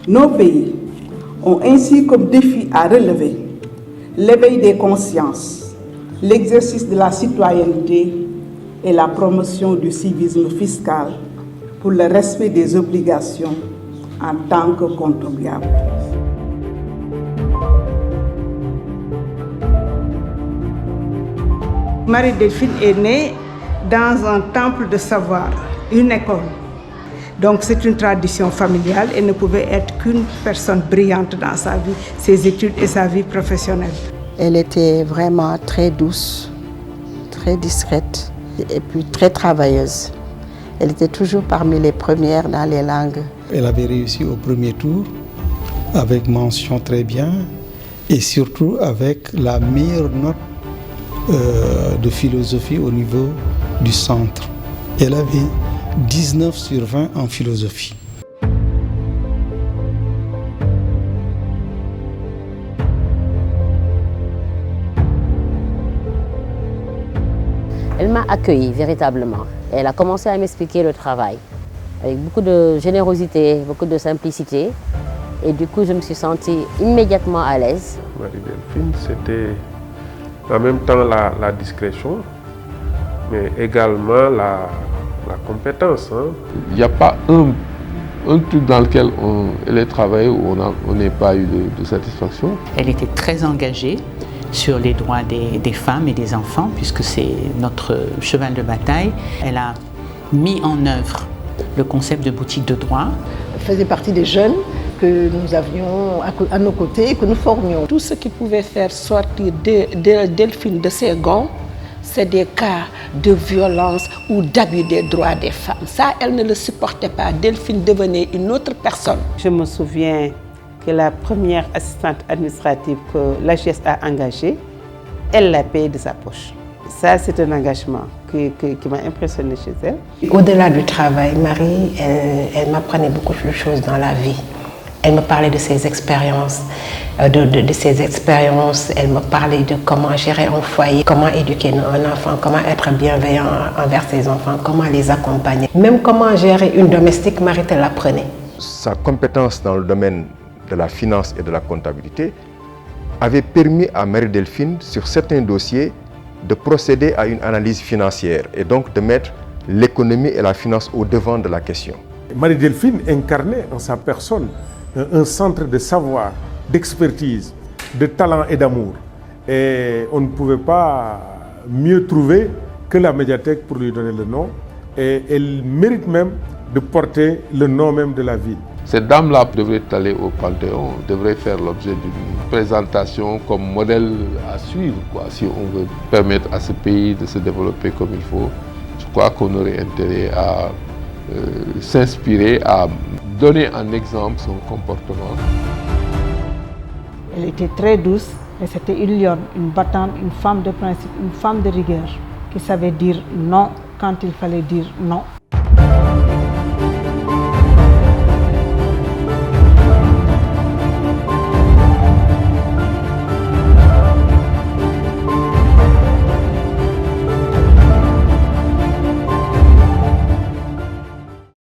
Nos pays ont ainsi comme défi à relever l'éveil des consciences, l'exercice de la citoyenneté et la promotion du civisme fiscal pour le respect des obligations en tant que contribuable. Marie-Delphine est née dans un temple de savoir, une école. Donc c'est une tradition familiale et ne pouvait être qu'une personne brillante dans sa vie, ses études et sa vie professionnelle. Elle était vraiment très douce, très discrète et puis très travailleuse. Elle était toujours parmi les premières dans les langues. Elle avait réussi au premier tour avec mention très bien et surtout avec la meilleure note de philosophie au niveau du centre. Elle avait 19 sur 20 en philosophie. Elle m'a accueillie véritablement. Elle a commencé à m'expliquer le travail avec beaucoup de générosité, beaucoup de simplicité. Et du coup, je me suis sentie immédiatement à l'aise. Marie-Delphine, c'était en même temps la discrétion, mais également la compétence. Il n'y a pas un truc dans lequel elle a travaillé où on n'ait pas eu de satisfaction. Elle était très engagée sur les droits des femmes et des enfants, puisque c'est notre cheval de bataille. Elle a mis en œuvre le concept de boutique de droit. Elle faisait partie des jeunes que nous avions à nos côtés et que nous formions. Tout ce qui pouvait faire sortir Delphine de ses gonds, c'est des cas de violence ou d'abus des droits des femmes. Ça, elle ne le supportait pas. Delphine devenait une autre personne. Je me souviens que la première assistante administrative que l'AGS a engagée, elle l'a payée de sa poche. Ça, c'est un engagement qui m'a impressionnée chez elle. Au-delà du travail, Marie, elle m'apprenait beaucoup de choses dans la vie. Elle me parlait de ses expériences, elle me parlait de comment gérer un foyer, comment éduquer un enfant, comment être bienveillant envers ses enfants, comment les accompagner. Même comment gérer une domestique, Marie te l'apprenait. Sa compétence dans le domaine de la finance et de la comptabilité avait permis à Marie-Delphine, sur certains dossiers, de procéder à une analyse financière et donc de mettre l'économie et la finance au devant de la question. Marie-Delphine incarnait en sa personne un centre de savoir, d'expertise, de talent et d'amour. Et on ne pouvait pas mieux trouver que la médiathèque pour lui donner le nom. Et elle mérite même de porter le nom même de la ville. Cette dame-là devrait aller au Panthéon, devrait faire l'objet d'une présentation comme modèle à suivre, si on veut permettre à ce pays de se développer comme il faut. Je crois qu'on aurait intérêt à s'inspirer, à donner en exemple son comportement. Elle était très douce, mais c'était une lionne, une battante, une femme de principe, une femme de rigueur, qui savait dire non quand il fallait dire non.